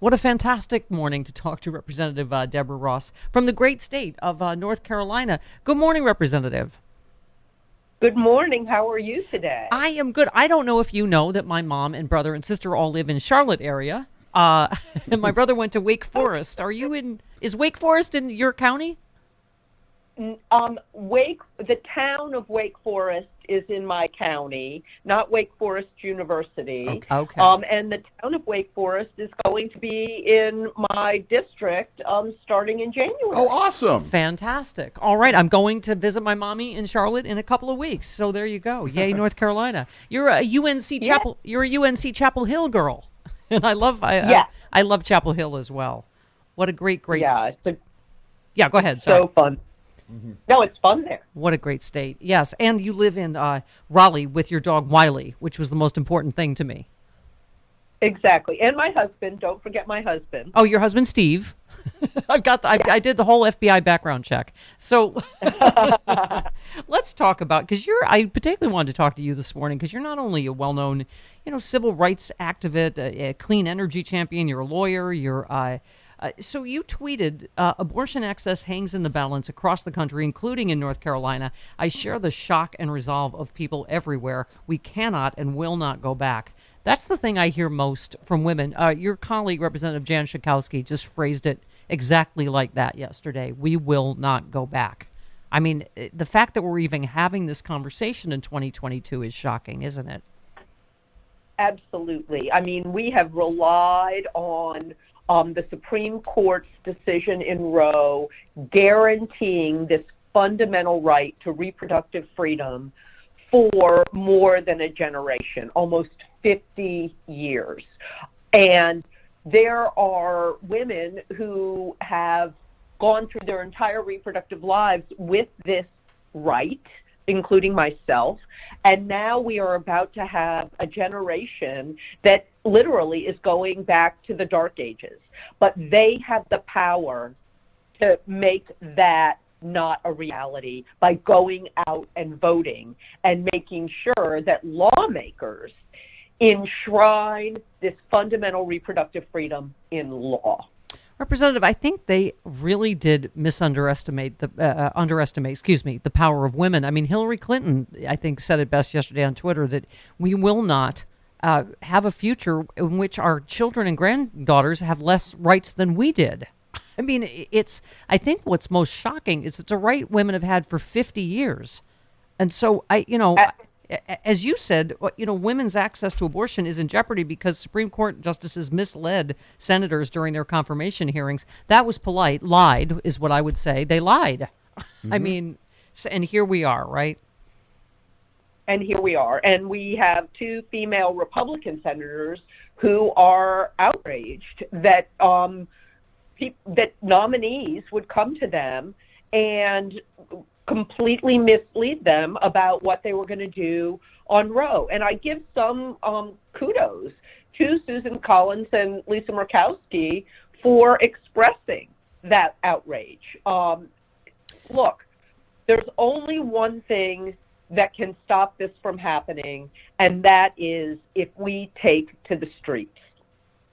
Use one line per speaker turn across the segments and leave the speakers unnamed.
What a fantastic morning to talk to Representative Deborah Ross from the great state of North Carolina. Good morning, Representative.
Good morning. How are you today?
I am good. I don't know if you know that my mom and brother and sister all live in Charlotte area. And my brother went to Wake Forest. Is Wake Forest in your county?
The town of Wake Forest is in my county, not Wake Forest University.
Okay.
And the town of Wake Forest is going to be in my district starting in January.
Oh, awesome.
Fantastic. All right. I'm going to visit my mommy in Charlotte in a couple of weeks. So there you go. Yay, North Carolina. You're a UNC Chapel. Yeah. You're a UNC Chapel Hill girl. And I love Chapel Hill as well. What a great.
Yeah.
Yeah, go ahead. Sorry.
So fun. Mm-hmm. No, it's fun there.
What a great state. Yes, and you live in Raleigh with your dog Wiley, which was the most important thing to me.
Exactly. And my husband. Don't forget my husband.
Oh, your husband, Steve. I did the whole FBI background check. So let's talk about, because I particularly wanted to talk to you this morning because you're not only a well-known, civil rights activist, a clean energy champion, you're a lawyer, so you tweeted, abortion access hangs in the balance across the country, including in North Carolina. I share the shock and resolve of people everywhere. We cannot and will not go back. That's the thing I hear most from women. Your colleague, Representative Jan Schakowsky, just phrased it exactly like that yesterday. We will not go back. I mean, the fact that we're even having this conversation in 2022 is shocking, isn't it?
Absolutely. I mean, we have relied on the Supreme Court's decision in Roe guaranteeing this fundamental right to reproductive freedom for more than a generation, almost 50 years. And there are women who have gone through their entire reproductive lives with this right, including myself, and now we are about to have a generation that literally is going back to the dark ages. But they have the power to make that not a reality by going out and voting and making sure that lawmakers enshrine this fundamental reproductive freedom in law.
Representative, I think they really did underestimate the power of women. I mean, Hillary Clinton, I think, said it best yesterday on Twitter that we will not have a future in which our children and granddaughters have less rights than we did. I mean, I think what's most shocking is it's a right women have had for 50 years. And so as you said, women's access to abortion is in jeopardy because Supreme Court justices misled senators during their confirmation hearings. That was polite. Lied is what I would say. They lied. Mm-hmm. I mean, and here we are, right?
And here we are. And we have two female Republican senators who are outraged that that nominees would come to them and completely mislead them about what they were going to do on Roe. And I give some kudos to Susan Collins and Lisa Murkowski for expressing that outrage. Look, there's only one thing that can stop this from happening, and that is if we take to the streets.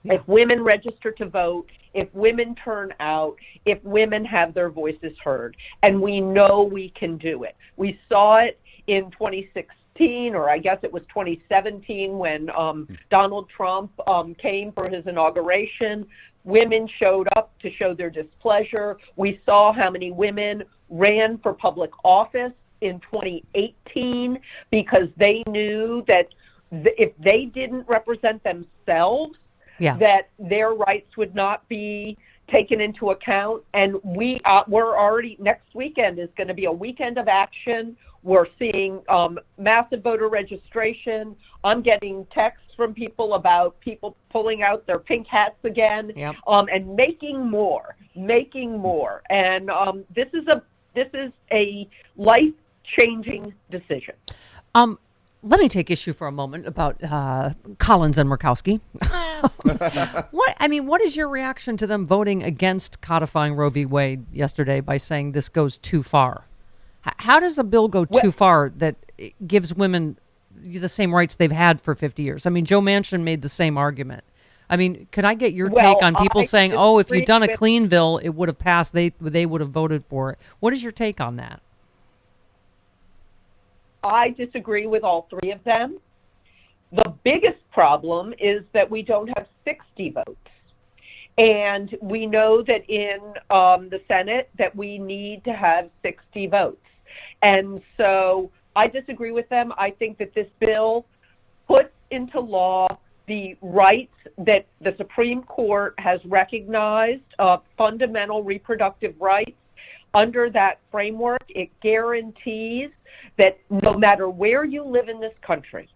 Yeah. If women register to vote, if women turn out, if women have their voices heard, and we know we can do it. We saw it in 2016, or I guess it was 2017, when Donald Trump came for his inauguration. Women showed up to show their displeasure. We saw how many women ran for public office in 2018 because they knew that if they didn't represent themselves, that their rights would not be taken into account. And we're already, next weekend is going to be a weekend of action. We're seeing massive voter registration. I'm getting texts from people about people pulling out their pink hats again, and making more. And this is a life-changing decision.
Let me take issue for a moment about Collins and Murkowski. What is your reaction to them voting against codifying Roe v. Wade yesterday by saying this goes too far? How does a bill go too far that gives women the same rights they've had for 50 years? I mean, Joe Manchin made the same argument. I mean, could I get your
Well,
take on people
I
saying, "Oh, if you'd
disagree
done a
with
clean bill, it would have passed. They would have voted for it." What is your take on that?
I disagree with all three of them. The biggest problem is that we don't have 60 votes. And we know that in the Senate that we need to have 60 votes. And so I disagree with them. I think that this bill puts into law the rights that the Supreme Court has recognized, fundamental reproductive rights. Under that framework, it guarantees that no matter where you live in this country,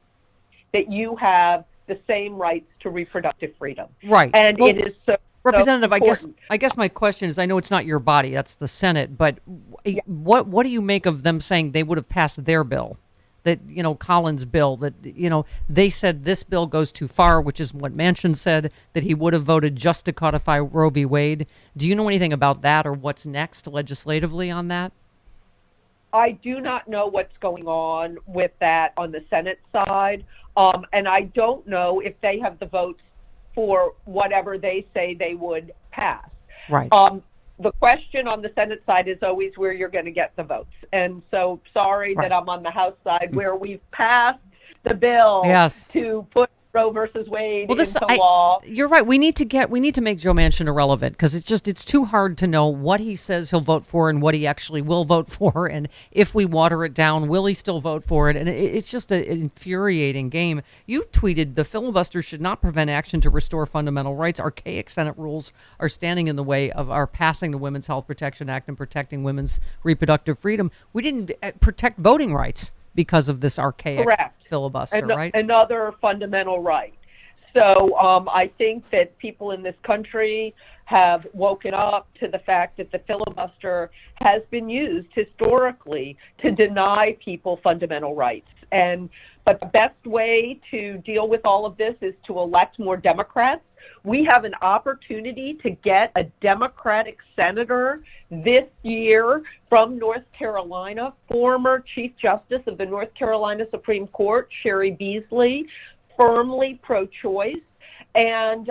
that you have the same rights to reproductive freedom.
Right.
And
Well,
it is so
Representative,
important.
I guess my question is, I know it's not your body, that's the Senate, but what do you make of them saying they would have passed their bill? That, Collins' bill, that, they said this bill goes too far, which is what Manchin said, that he would have voted just to codify Roe v. Wade. Do you know anything about that or what's next legislatively on that?
I do not know what's going on with that on the Senate side, and I don't know if they have the votes for whatever they say they would pass.
Right.
The question on the Senate side is always where you're going to get the votes. And so sorry that I'm on the House side where we've passed the bill to put Roe versus Wade into law.
You're right. We need to make Joe Manchin irrelevant because it's too hard to know what he says he'll vote for and what he actually will vote for. And if we water it down, will he still vote for it? And it's just an infuriating game. You tweeted the filibuster should not prevent action to restore fundamental rights. Archaic Senate rules are standing in the way of our passing the Women's Health Protection Act and protecting women's reproductive freedom. We didn't protect voting rights because of this archaic filibuster, right?
Another fundamental right. So I think that people in this country have woken up to the fact that the filibuster has been used historically to deny people fundamental rights. But the best way to deal with all of this is to elect more Democrats. We have an opportunity to get a Democratic senator this year from North Carolina, former Chief Justice of the North Carolina Supreme Court, Sherry Beasley, firmly pro-choice. And,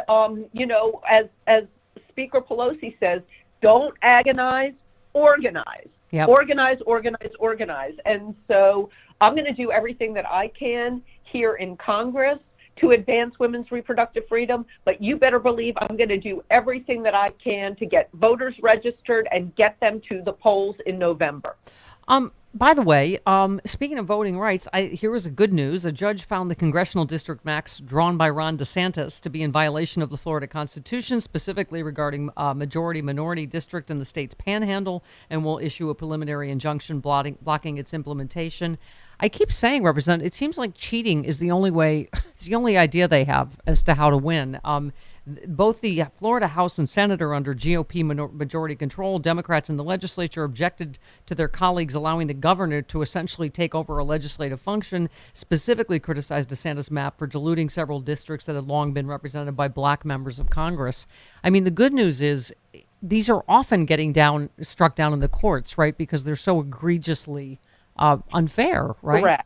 as Speaker Pelosi says, don't agonize, organize. Yep. Organize. And so I'm going to do everything that I can here in Congress to advance women's reproductive freedom, but you better believe I'm going to do everything that I can to get voters registered and get them to the polls in November.
By the way, speaking of voting rights, here is a good news. A judge found the congressional district maps drawn by Ron DeSantis to be in violation of the Florida Constitution, specifically regarding majority-minority district in the state's panhandle, and will issue a preliminary injunction blocking its implementation. I keep saying, Representative, it seems like cheating is the only way, it's the only idea they have as to how to win. Both the Florida House and Senate are under GOP majority control. Democrats in the legislature objected to their colleagues allowing the governor to essentially take over a legislative function, specifically criticized DeSantis' map for diluting several districts that had long been represented by black members of Congress. I mean, the good news is these are often getting struck down in the courts, right, because they're so egregiously unfair, right?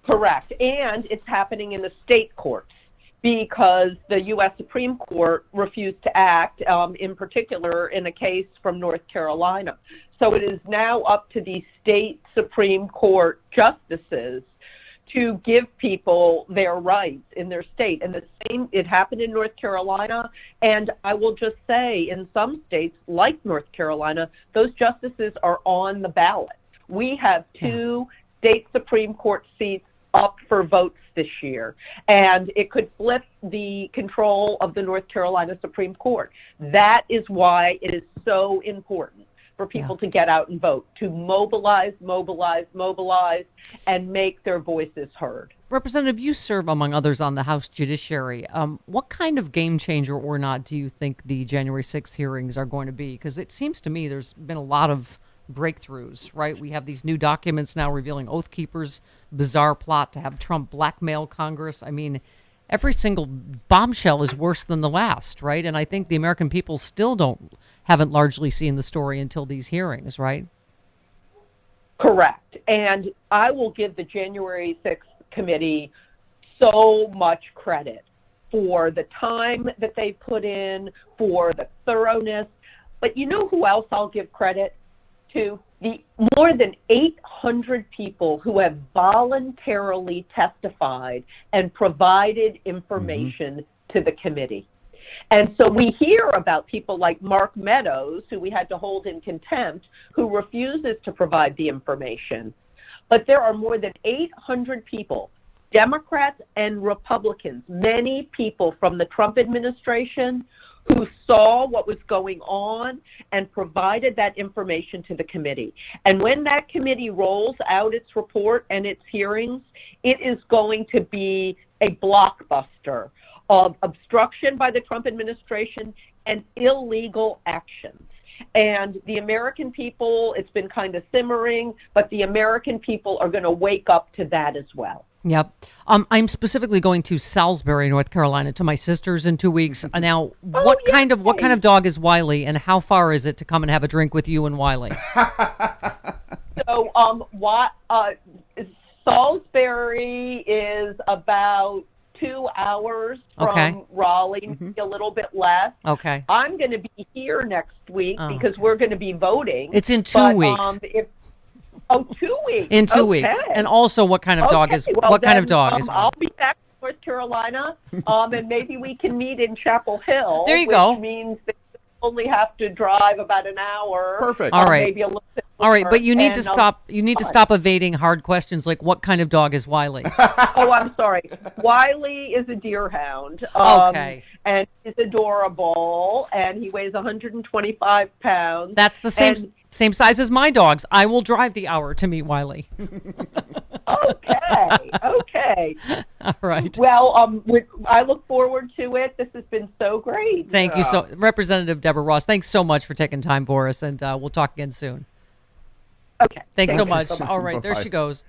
Correct. And it's happening in the state courts, because the U.S. Supreme Court refused to act, in particular in a case from North Carolina. So it is now up to the state Supreme Court justices to give people their rights in their state. And it happened in North Carolina, and I will just say in some states, like North Carolina, those justices are on the ballot. We have 2 state Supreme Court seats up for votes this year, and it could flip the control of the North Carolina Supreme Court. That is why it is so important for people to get out and vote, to mobilize, and make their voices heard.
Representative, you serve, among others, on the House Judiciary. What kind of game changer or not do you think the January 6th hearings are going to be? Because it seems to me there's been a lot of breakthroughs, right? We have these new documents now revealing Oath Keepers' bizarre plot to have Trump blackmail Congress. I mean, every single bombshell is worse than the last, right? And I think the American people still haven't largely seen the story until these hearings, right?
Correct. And I will give the January 6th committee so much credit for the time that they put in, for the thoroughness. But you know who else I'll give credit to? The more than 800 people who have voluntarily testified and provided information to the committee. And so we hear about people like Mark Meadows, who we had to hold in contempt, who refuses to provide the information. But there are more than 800 people, Democrats and Republicans, many people from the Trump administration, who saw what was going on and provided that information to the committee. And when that committee rolls out its report and its hearings, it is going to be a blockbuster of obstruction by the Trump administration and illegal actions. And the American people, it's been kind of simmering, but the American people are going to wake up to that as well.
Yep. I'm specifically going to Salisbury, North Carolina, to my sister's in 2 weeks. Now, what kind of dog is Wiley, and how far is it to come and have a drink with you and Wiley?
So, Salisbury is about 2 hours from Raleigh, maybe a little bit less.
Okay.
I'm going to be here next week because we're going to be voting.
It's in 2 weeks.
2 weeks.
In 2 weeks. And also, what kind of dog is? What kind of dog is?
I'll be back in North Carolina, and maybe we can meet in Chapel Hill.
There you go.
Which means that you only have to drive about an hour.
Perfect.
All right.
Maybe a little bit
All right,
more,
but you need to
and,
stop. You need to stop evading hard questions like what kind of dog is Wiley?
Oh, I'm sorry. Wiley is a deerhound.
Okay.
And he's adorable, and he weighs 125 pounds.
That's the same size as my dogs. I will drive the hour to meet Wiley.
Okay.
All right.
Well, I look forward to it. This has been so great.
Thank you so, Representative Deborah Ross. Thanks so much for taking time for us, and we'll talk again soon.
Okay.
Thanks so
you
much.
so much.
All right, there
Bye-bye.
she goes.